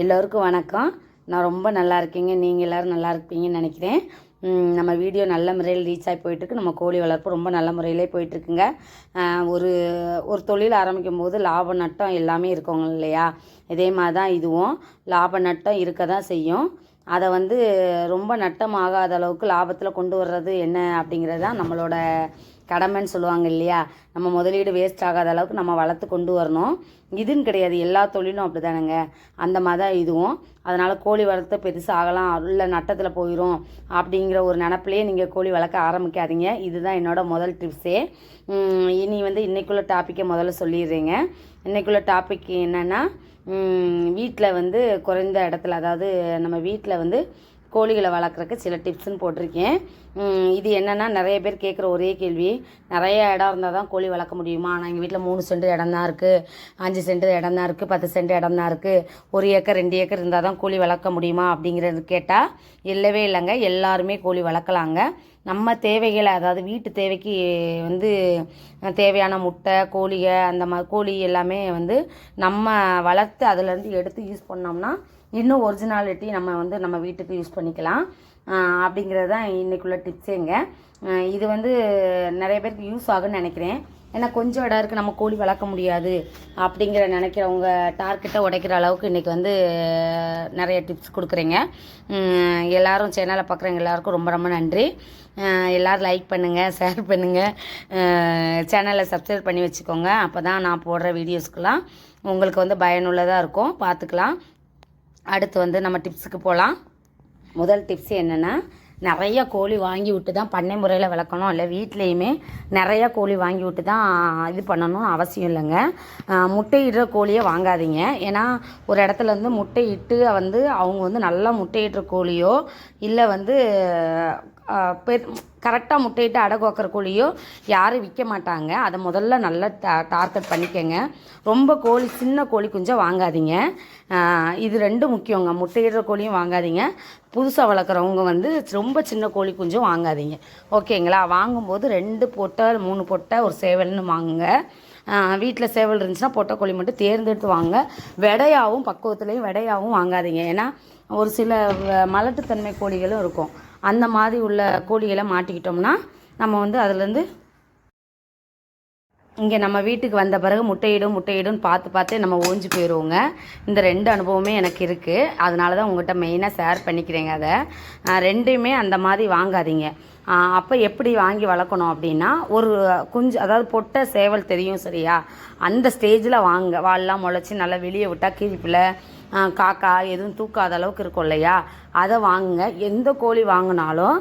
எல்லோருக்கும் வணக்கம். நான் ரொம்ப நல்லா இருக்கேங்க. நீங்கள் எல்லோரும் நல்லா இருப்பீங்கன்னு நினைக்கிறேன். நம்ம வீடியோ நல்ல முறையில் ரீச் ஆகி போயிட்டுருக்கு. நம்ம கோழி வளர்ப்பு ரொம்ப நல்ல முறையிலே போயிட்டுருக்குங்க. ஒரு ஒரு தொழில் ஆரம்பிக்கும் போது லாப நட்டம் எல்லாமே இருக்கவங்க இல்லையா? இதே மாதிரி தான் இதுவும் லாப நட்டம் இருக்க தான் செய்யும். அதை ரொம்ப நட்டமாகாத அளவுக்கு லாபத்தில் கொண்டு வர்றது என்ன அப்படிங்கிறது தான் நம்மளோட கடமைன்னு சொல்லுவாங்க இல்லையா? நம்ம முதலீடு வேஸ்ட் ஆகாத அளவுக்கு நம்ம வளர்த்து கொண்டு வரணும். இதுன்னு கிடையாது, எல்லா தொழிலும் அப்படி தானேங்க. அந்த மாதிரி தான் இதுவும். அதனால் கோழி வளர்த்த பெருசாக ஆகலாம், இல்லை நட்டத்தில் போயிடும் அப்படிங்கிற ஒரு நினப்பிலேயே நீங்கள் கோழி வளர்க்க ஆரம்பிக்காதீங்க. இதுதான் என்னோடய முதல் டிப்ஸே. இனி இன்றைக்குள்ள டாப்பிக்கை முதல்ல சொல்லிடுறேங்க. இன்றைக்குள்ள டாபிக் என்னென்னா, வீட்டில் குறைந்த இடத்துல, அதாவது நம்ம வீட்டில் கோழிகளை வளர்க்குறக்கு சில டிப்ஸ்ன்னு போட்டிருக்கேன். இது என்னென்னா, நிறைய பேர் கேட்குற ஒரே கேள்வி, நிறைய இடம் இருந்தால் தான் கோழி வளர்க்க முடியுமா? ஆனால் எங்கள் வீட்டில் 3 சென்ட் இடம் தான் இருக்குது, 5 சென்ட் இடம் தான் இருக்குது, 10 சென்ட் இடம் தான் இருக்குது, 1 ஏக்கர் 2 ஏக்கர் இருந்தால் தான் கோழி வளர்க்க முடியுமா அப்படிங்கிறது கேட்டால் இல்லவே இல்லைங்க. எல்லாருமே கோழி வளர்க்கலாங்க. நம்ம தேவைகளை, அதாவது வீட்டு தேவைக்கு தேவையான முட்டை, கோழியை, அந்த மாதிரி கோழி எல்லாமே நம்ம வளர்த்து அதிலேருந்து எடுத்து யூஸ் பண்ணோம்னா இன்னும் ஒரிஜினாலிட்டி நம்ம வீட்டுக்கு யூஸ் பண்ணிக்கலாம். அப்படிங்கிறது தான் இன்றைக்குள்ள டிப்ஸேங்க. இது நிறைய பேருக்கு யூஸ் ஆகுன்னு நினைக்கிறேன். ஏன்னா கொஞ்சம் இடம் இருக்குது, நம்ம கோழி வளர்க்க முடியாது அப்படிங்கிற நினைக்கிறவங்க டார்கெட்டை உடைக்கிற அளவுக்கு இன்றைக்கி நிறைய டிப்ஸ் கொடுக்குறேங்க. எல்லோரும் சேனலை பார்க்குறவங்க எல்லாருக்கும் ரொம்ப ரொம்ப நன்றி. எல்லோரும் லைக் பண்ணுங்கள், ஷேர் பண்ணுங்கள், சேனலை சப்ஸ்கிரைப் பண்ணி வச்சுக்கோங்க. அப்போ தான் நான் போடுற வீடியோஸ்க்கெலாம் உங்களுக்கு பயனுள்ளதாக இருக்கும். பார்த்துக்கலாம். அடுத்து நம்ம டிப்ஸுக்கு போகலாம். முதல் டிப்ஸ் என்னென்னா, நிறைய கோழி வாங்கி விட்டு தான் பண்ணை முறையில் வளர்க்கணும், இல்லை வீட்லேயுமே நிறையா கோழி வாங்கி விட்டு தான் இது பண்ணணும் அவசியம் இல்லைங்க. முட்டையிடுற கோழியை வாங்காதீங்க. ஏன்னா ஒரு இடத்துல முட்டையிட்டு அவங்க நல்லா முட்டையிடுற கோழியோ, இல்லை கரெக்டாக முட்டையிட்டு அடகு வைக்கிற கோழியோ யாரும் விற்க மாட்டாங்க. அதை முதல்ல நல்லா டார்கெட் பண்ணிக்கங்க. ரொம்ப கோழி சின்ன கோழி குஞ்சை வாங்காதீங்க. இது 2 முக்கியங்க. முட்டையிடுற கோழியும் வாங்காதீங்க, புதுசாக வளர்க்குறவங்க ரொம்ப சின்ன கோழி குஞ்சும் வாங்காதீங்க. ஓகேங்களா? வாங்கும்போது 2 பொட்டை 3 பொட்டை ஒரு சேவல்னு வாங்குங்க. வீட்டில் சேவல் இருந்துச்சுன்னா பொட்டை கோழி மட்டும் தேர்ந்தெடுத்து வாங்க. விடையாகவும் பக்குவத்துலேயும் விடையாகவும் வாங்காதீங்க. ஏன்னா ஒரு சில மலட்டுத்தன்மை கோழிகளும் இருக்கும். அந்த மாதிரி உள்ள கோழிகளை மாட்டிக்கிட்டோம்னா நம்ம அதுலேருந்து இங்கே நம்ம வீட்டுக்கு வந்த பிறகு முட்டையிடும்னு பார்த்து நம்ம ஓஞ்சி போயிடுவோங்க. இந்த 2 அனுபவமே எனக்கு இருக்குது. அதனால தான் உங்கள்கிட்ட மெயினாக ஷேர் பண்ணிக்கிறேங்க. அதை 2மே அந்த மாதிரி வாங்காதீங்க. அப்போ எப்படி வாங்கி வளர்க்கணும் அப்படின்னா, ஒரு குஞ்சு, அதாவது பொட்டை சேவல் தெரியும் சரியா, அந்த ஸ்டேஜில் வாங்க. வால்லாம் முளைச்சி நல்லா வெளியே விட்டால் கீழ்ப்பில் காக்கா எதுவும் தூக்காத அளவுக்கு இருக்கும் இல்லையா, அதை வாங்குங்க. எந்த கோழி வாங்கினாலும்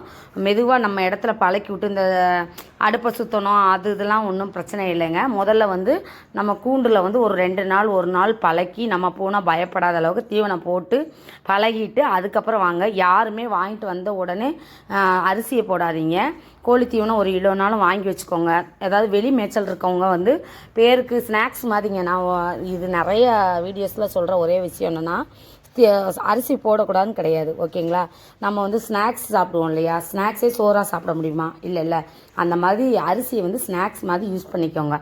மெதுவாக நம்ம இடத்துல பழக்கி விட்டு, இந்த அடுப்பை சுற்றணும் இதெல்லாம் ஒன்றும் பிரச்சனை இல்லைங்க. முதல்ல நம்ம கூண்டில் ஒரு 2 நாள் 1 நாள் பழக்கி, நம்ம போனால் பயப்படாத அளவுக்கு தீவனம் போட்டு பழகிட்டு அதுக்கப்புறம் வாங்க. யாருமே வாங்கிட்டு வந்த உடனே அரிசியை போடாதீங்க. கோழி தீவனம் 1 கிலோனாலும் வாங்கி வச்சுக்கோங்க. ஏதாவது வெளி மேய்ச்சல் இருக்கவங்க பேருக்கு ஸ்நாக்ஸ் மாதிரிங்க. நான் இது நிறைய வீடியோஸில் சொல்கிற ஒரே விஷயம் என்னென்னா, அரிசி போடக்கூடாதுன்னு கிடையாது. ஓகேங்களா? நம்ம ஸ்நாக்ஸ் சாப்பிடுவோம் இல்லையா, ஸ்நாக்ஸே சோறாக சாப்பிட முடியுமா? இல்லை. அந்த மாதிரி அரிசியை ஸ்நாக்ஸ் மாதிரி யூஸ் பண்ணிக்கோங்க.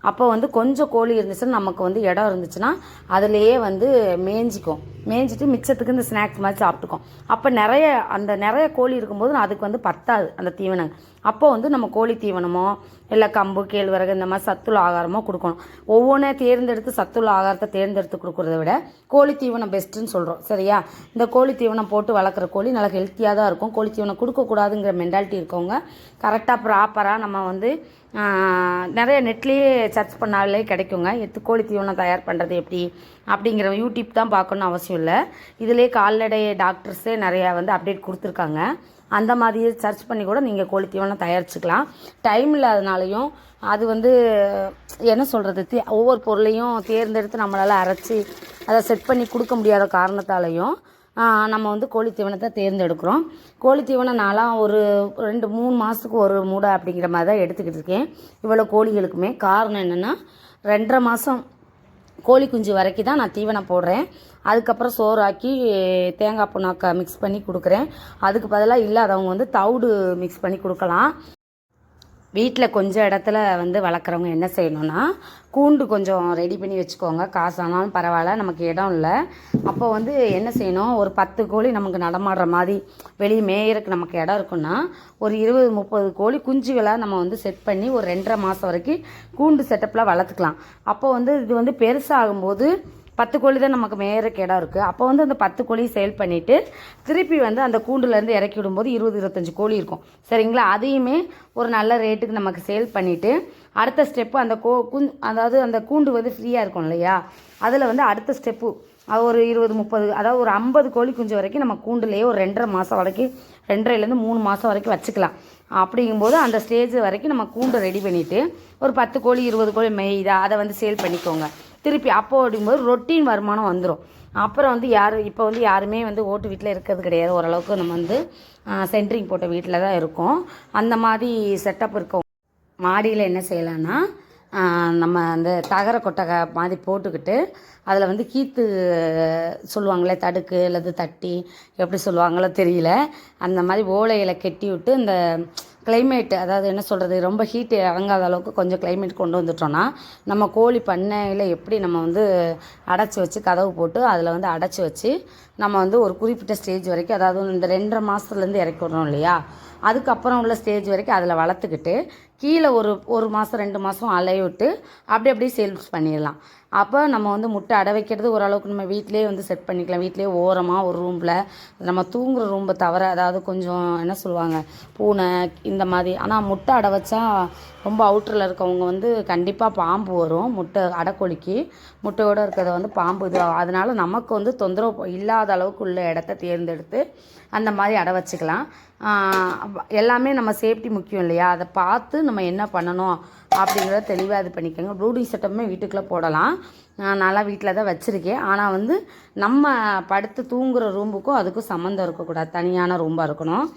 அப்போ கொஞ்சம் கோழி இருந்துச்சுன்னா, நமக்கு இடம் இருந்துச்சுன்னா அதுலேயே மேய்ஞ்சிட்டு மிச்சத்துக்கு இந்த ஸ்நாக்ஸ் மாதிரி சாப்பிட்டுக்கும். அப்போ நிறைய கோழி இருக்கும்போது அதுக்கு பத்தாது அந்த தீவனம். அப்போ நம்ம கோழி தீவனமோ இல்லை கம்பு, கேழ்வரகு, இந்த மாதிரி சத்துள்ள ஆகாரமோ கொடுக்கணும். ஒவ்வொன்றே தேர்ந்தெடுத்து சத்துள்ள ஆகாரத்தை தேர்ந்தெடுத்து கொடுக்குறத விட கோழி தீவனம் பெஸ்ட்டுன்னு சொல்கிறோம் சரியா? இந்த கோழி தீவனம் போட்டு வளர்க்குற கோழி நல்லா ஹெல்த்தியாக தான் இருக்கும். கோழி தீவனம் கொடுக்கக்கூடாதுங்கிற மென்டாலிட்டி இருக்கவங்க கரெக்டாக ப்ராப்பராக நம்ம நிறைய நெட்லேயே சர்ச் பண்ணாலே கிடைக்குங்க. கோழி தீவனம் தயார் பண்ணுறது எப்படி அப்படிங்கிற யூடியூப் தான் பார்க்கணுன்னு அவசியம் இல்லை. இதிலே கால்நடை டாக்டர்ஸே நிறையா அப்டேட் கொடுத்துருக்காங்க. அந்த மாதிரியே சர்ச் பண்ணி கூட நீங்கள் கோழி தீவனம் தயாரிச்சுக்கலாம். டைம் இல்லாதனாலையும் அது என்ன சொல்கிறது, ஒவ்வொரு பொருளையும் தேர்ந்தெடுத்து நம்மளால் அரைச்சி அதை செட் பண்ணி கொடுக்க முடியாத காரணத்தாலையும் நம்ம கோழி தீவனத்தை தேர்ந்தெடுக்கிறோம். கோழி தீவனம் நான்லாம் ஒரு 2-3 மாதத்துக்கு ஒரு மூடை அப்படிங்கிற மாதிரி தான் எடுத்துக்கிட்டு இருக்கேன் இவ்வளோ கோழிகளுக்குமே. காரணம் என்னென்னா, 2.5 மாதம் கோழி குஞ்சு வரைக்கும் தான் நான் தீவனம் போடுறேன். அதுக்கப்புறம் சோறாக்கி தேங்காய் புண்ணாக்கை மிக்ஸ் பண்ணி கொடுக்குறேன். அதுக்கு பதிலாக இல்லாதவங்க தவிடு மிக்ஸ் பண்ணி கொடுக்கலாம். வீட்டில் கொஞ்சம் இடத்துல வந்து வளர்க்குறவங்க என்ன செய்யணும்னா கூண்டு கொஞ்சம் ரெடி பண்ணி வச்சுக்கோங்க. காசு ஆனாலும் பரவாயில்ல, நமக்கு இடம் இல்லை. அப்போ வந்து என்ன செய்யணும், ஒரு 10 கோழி நமக்கு நடமாடுற மாதிரி வெளியே மேயறதுக்கு நமக்கு இடம் இருக்குன்னா ஒரு 20-30 கோழி குஞ்சுகளாக நம்ம வந்து செட் பண்ணி ஒரு 2.5 மாதம் வரைக்கும் கூண்டு செட்டப்பில் வளர்த்துக்கலாம். அப்போ வந்து இது வந்து பெருசாகும்போது 10 கோழி தான் நமக்கு மேயறக்கு இடம் இருக்குது. அப்போ வந்து அந்த 10 கோழியை சேல் பண்ணிவிட்டு திருப்பி வந்து அந்த கூண்டுலேருந்து இறக்கி விடும்போது 20-25 கோழி இருக்கும் சரிங்களா. அதையுமே ஒரு நல்ல ரேட்டுக்கு நமக்கு சேல் பண்ணிவிட்டு அடுத்த ஸ்டெப்பு அந்த அதாவது அந்த கூண்டு வந்து ஃப்ரீயாக இருக்கும் இல்லையா, அதில் வந்து அடுத்த ஸ்டெப்பு அது ஒரு 20-30 அதாவது ஒரு 50 கோழி குஞ்சு வரைக்கும் நம்ம கூண்டுலேயே ஒரு 2.5 மாதம் வரைக்கும் 2.5லேருந்து 3 மாதம் வரைக்கும் வச்சுக்கலாம். அப்படிங்கும்போது அந்த ஸ்டேஜ் வரைக்கும் நம்ம கூண்டு ரெடி பண்ணிவிட்டு ஒரு 10 கோழி 20 கோழி மேய்தா அதை வந்து சேல் பண்ணிக்கோங்க. திருப்பி அப்போ அப்படிங்கும்போது ரொட்டீன் வருமானம் வந்துடும். அப்புறம் வந்து இப்போ வந்து யாருமே வந்து ஓட்டு வீட்டில் இருக்கிறது கிடையாது. ஓரளவுக்கு நம்ம வந்து சென்ட்ரிங் போட்ட வீட்டில் தான் இருக்கோம். அந்த மாதிரி செட்டப் இருக்கோம். மாடியில் என்ன செய்யலான்னா நம்ம அந்த தகர கொட்டகை மாதிரி போட்டுக்கிட்டு அதில் வந்து கீத்து சொல்லுவாங்களே, தடுக்கு அல்லது தட்டி எப்படி சொல்லுவாங்களோ தெரியல, அந்த மாதிரி ஓலையில் கெட்டி விட்டு இந்த கிளைமேட்டு அதாவது என்ன சொல்கிறது, ரொம்ப ஹீட்டு இறங்காத அளவுக்கு கொஞ்சம் கிளைமேட் கொண்டு வந்துட்டோன்னா நம்ம கோழி பண்ணையில் எப்படி நம்ம வந்து அடைச்சி வச்சு கதவு போட்டு அதில் வந்து அடைச்சி வச்சு நம்ம வந்து ஒரு குறிப்பிட்ட ஸ்டேஜ் வரைக்கும், அதாவது இந்த 2.5 மாதத்துலேருந்து இறக்கி விட்றோம் இல்லையா, அதுக்கப்புறம் உள்ள ஸ்டேஜ் வரைக்கும் அதில் வளர்த்துக்கிட்டு கீழே ஒரு மாதம் 2 மாதம் அலைய விட்டு அப்படியே சேல்ஸ் பண்ணிடலாம். அப்போ நம்ம வந்து முட்டை அடை வைக்கிறது ஓரளவுக்கு நம்ம வீட்டிலேயே வந்து செட் பண்ணிக்கலாம். வீட்டிலேயே ஓரமாக ஒரு ரூமில் நம்ம தூங்குகிற ரூம்பை தவிர, அதாவது கொஞ்சம் என்ன சொல்லுவாங்க பூனை இந்த மாதிரி. ஆனால் முட்டை அடை வச்சா ரொம்ப அவுட்டரில் இருக்கவங்க வந்து கண்டிப்பாக பாம்பு வரும். முட்டை அடைக்கோழிக்கு முட்டையோடு இருக்கிறத வந்து பாம்பு இது. அதனால் நமக்கு வந்து தொந்தரவு இல்லாத அளவுக்கு உள்ள இடத்த தேர்ந்தெடுத்து அந்த மாதிரி அடை வச்சுக்கலாம். எல்லாமே நம்ம சேஃப்டி முக்கியம் இல்லையா, அதை பார்த்து நம்ம என்ன பண்ணணும் அப்படிங்கிறத தெளிவாக இது பண்ணிக்கோங்க. ப்ரூடிங் செட்டப்புமே வீட்டுக்குள்ளே போடலாம். நான்லாம் வீட்டில் தான் வச்சுருக்கேன். ஆனால் வந்து நம்ம படுத்து தூங்குகிற ரூமுக்கும் அதுக்கும் சம்மந்தம் இருக்கக்கூடாது, தனியான ரூம்பாக இருக்கணும்.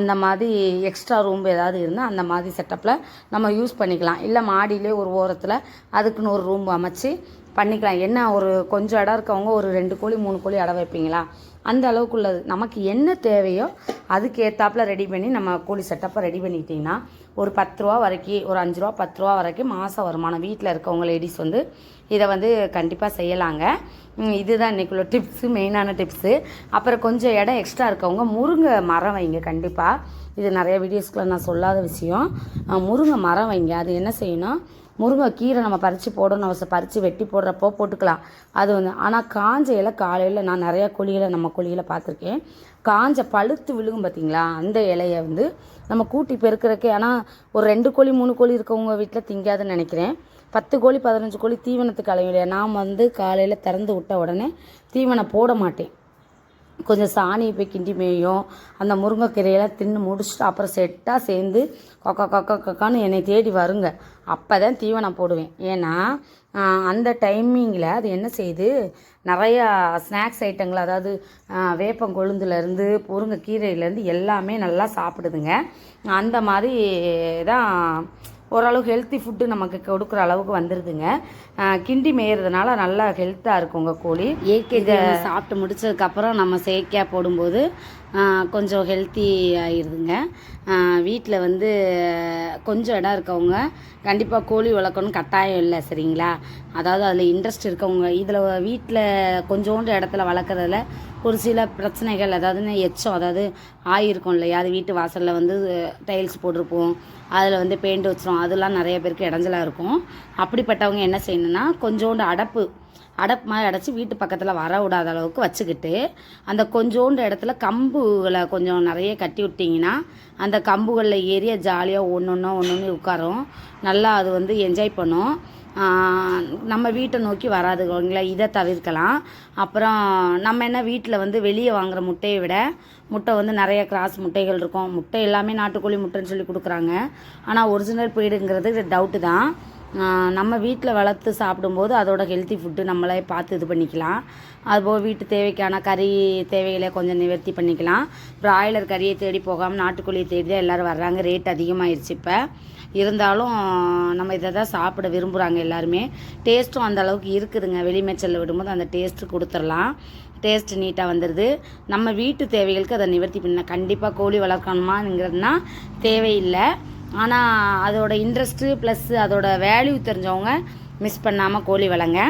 அந்த மாதிரி எக்ஸ்ட்ரா ரூம் ஏதாவது இருந்தால் அந்த மாதிரி செட்டப்பில் நம்ம யூஸ் பண்ணிக்கலாம். இல்லை மாடியிலே ஒரு ஓரத்தில் அதுக்குன்னு ஒரு ரூம் அமைச்சு பண்ணிக்கலாம். என்ன ஒரு கொஞ்சம் இடம் இருக்கவங்க ஒரு 2 கோழி 3 கோழி அடை வைப்பீங்களா, அந்த அளவுக்கு உள்ளது நமக்கு என்ன தேவையோ அதுக்கு ஏற்றாப்பில் ரெடி பண்ணி நம்ம கோழி செட்டப்பை ரெடி பண்ணிக்கிட்டிங்கன்னா ஒரு 10 ரூபா வரைக்கும், ஒரு 5 ரூபா 10 ரூபா வரைக்கும் மாதம் வருமானம். வீட்டில் இருக்கவங்க லேடிஸ் வந்து இதை வந்து கண்டிப்பாக செய்யலாங்க. இதுதான் இன்றைக்குள்ள டிப்ஸு, மெயினான டிப்ஸு. அப்புறம் கொஞ்சம் இடம் எக்ஸ்ட்ரா இருக்கவங்க முருங்கை மரம் வைங்க. கண்டிப்பாக இது நிறைய வீடியோஸ்க்குள்ள நான் சொல்லாத விஷயம். முருங்கை மரம் வைங்க. அது என்ன செய்யணும், முருங்கை கீரை நம்ம பறித்து போடணும், பறித்து வெட்டி போடுறப்போ போட்டுக்கலாம். அது வந்து ஆனால் காஞ்ச இலை காலையில் நான் நிறையா நம்ம கோழிகளை பார்த்துருக்கேன். காஞ்ச பழுத்து விழுகும் பார்த்தீங்களா, அந்த இலையை வந்து நம்ம கூட்டி பெருக்கிறக்கே. ஆனால் ஒரு 2 கோழி 3 கோழி இருக்கவங்க வீட்டில் திங்காதுன்னு நினைக்கிறேன். 10 கோழி 15 கோழி தீவனத்துக்கு அலையிலையா. நான் வந்து காலையில் திறந்து விட்ட உடனே தீவனம் போட மாட்டேன். கொஞ்சம் சாணியை போய் கிண்டி மேயும், அந்த முருங்கைக்கீரையெல்லாம் தின்னு முடிச்சுட்டு அப்புறம் செட்டாக சேர்ந்து கொக்கான்னு என்னை தேடி வருங்க. அப்போ தான் தீவனம் போடுவேன். ஏன்னா அந்த டைமிங்கில் அது என்ன செய்யுது, நிறையா ஸ்நாக்ஸ் ஐட்டங்கள், அதாவது வேப்பங்கொழுந்துலேருந்து முருங்கைக்கீரையிலேருந்து எல்லாமே நல்லா சாப்பிடுதுங்க. அந்த மாதிரி தான் ஓரளவு ஹெல்த்தி ஃபுட்டு நமக்கு கொடுக்குற அளவுக்கு வந்துடுதுங்க. கிண்டி மேயறதுனால நல்லா ஹெல்த்தாக இருக்கும் உங்கள் கோழி. இதை சாப்பிட்டு முடிச்சதுக்கப்புறம் நம்ம செயற்கையாக போடும்போது கொஞ்சம் ஹெல்த்தி ஆகிடுதுங்க. வீட்டில் வந்து கொஞ்சம் இடம் இருக்கவங்க கண்டிப்பாக கோழி வளர்க்கணும் கட்டாயம் இல்லை சரிங்களா. அதாவது அதில் இன்ட்ரெஸ்ட் இருக்கவங்க இதில் வீட்டில் கொஞ்சோண்டு இடத்துல வளர்க்குறதுல ஒரு சில பிரச்சனைகள், அதாவது எச்சம், அதாவது ஆயிருக்கும் இல்லையா, அது வீட்டு வாசலில் வந்து டைல்ஸ் போட்டிருப்போம், அதில் வந்து பெயிண்ட் வச்சிரும், அதெல்லாம் நிறைய பேருக்கு இடைஞ்சலாக இருக்கும். அப்படிப்பட்டவங்க என்ன செய்யணும்னா கொஞ்சோண்டு அடப்பு மாதிரி அடைச்சி வீட்டு பக்கத்தில் வர விடாத அளவுக்கு வச்சுக்கிட்டு அந்த கொஞ்சோண்டு இடத்துல கம்புகளை கொஞ்சம் நிறைய கட்டி விட்டிங்கன்னா அந்த கம்புகளில் ஏறிய ஜாலியாக ஒன்று உட்காரும், நல்லா அது வந்து என்ஜாய் பண்ணும். நம்ம வீட்டை நோக்கி வராதுங்களா, இதை தவிர்க்கலாம். அப்புறம் நம்ம என்ன வீட்டில் வந்து வெளியே வாங்குகிற முட்டையை விட முட்டை வந்து நிறைய கிராஸ் முட்டைகள் இருக்கும். முட்டை எல்லாமே நாட்டுக்கோழி முட்டைன்னு சொல்லி கொடுக்குறாங்க. ஆனால் ஒரிஜினல் ப்ரீடுங்கிறது டவுட்டு தான். நம்ம வீட்டில் வளர்த்து சாப்பிடும்போது அதோட ஹெல்த்தி ஃபுட்டு நம்மளே பார்த்து இது பண்ணிக்கலாம். அதுபோல் வீட்டு தேவைக்கான கறி தேவைகளை கொஞ்சம் நிவர்த்தி பண்ணிக்கலாம். பிராய்லர் கறியை தேடி போகாமல் நாட்டுக்கோழியை தேடி தான் எல்லோரும் வர்றாங்க. ரேட் அதிகமாகிடுச்சு இப்போ. இருந்தாலும் நம்ம இதை தான் சாப்பிட விரும்புகிறாங்க எல்லாருமே. டேஸ்ட்டும் அந்த அளவுக்கு இருக்குதுங்க. வெளிமேச்சலில் விடும்போது அந்த டேஸ்ட்டு கொடுத்துடலாம். டேஸ்ட்டு நீட்டாக வந்துடுது. நம்ம வீட்டு தேவைகளுக்கு அதை நிவர்த்தி பண்ண கண்டிப்பாக கோழி வளர்க்கணுமாங்கிறதுனா தேவையில்லை. ஆனால் அதோட இன்ட்ரெஸ்ட்டு ப்ளஸ் அதோட வேல்யூ தெரிஞ்சவங்க மிஸ் பண்ணாமல் கோழி வளங்க.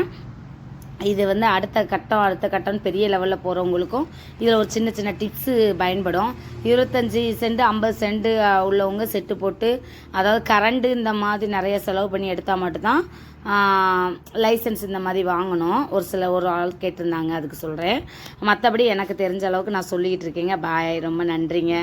இது வந்து அடுத்த கட்டம் பெரிய லெவலில் போகிறவங்களுக்கும் இதில் ஒரு சின்ன சின்ன டிப்ஸு பயன்படும். 25 சென்ட் 50 சென்ட் உள்ளவங்க செட்டு போட்டு, அதாவது கரண்ட்டு இந்த மாதிரி நிறைய செலவு பண்ணி எடுத்தால் மட்டும்தான் லைசன்ஸ் இந்த மாதிரி வாங்கணும். ஒரு ஆள் கேட்டிருந்தாங்க, அதுக்கு சொல்கிறேன். மற்றபடி எனக்கு தெரிஞ்ச அளவுக்கு நான் சொல்லிக்கிட்டு இருக்கேங்க. பாய், ரொம்ப நன்றிங்க.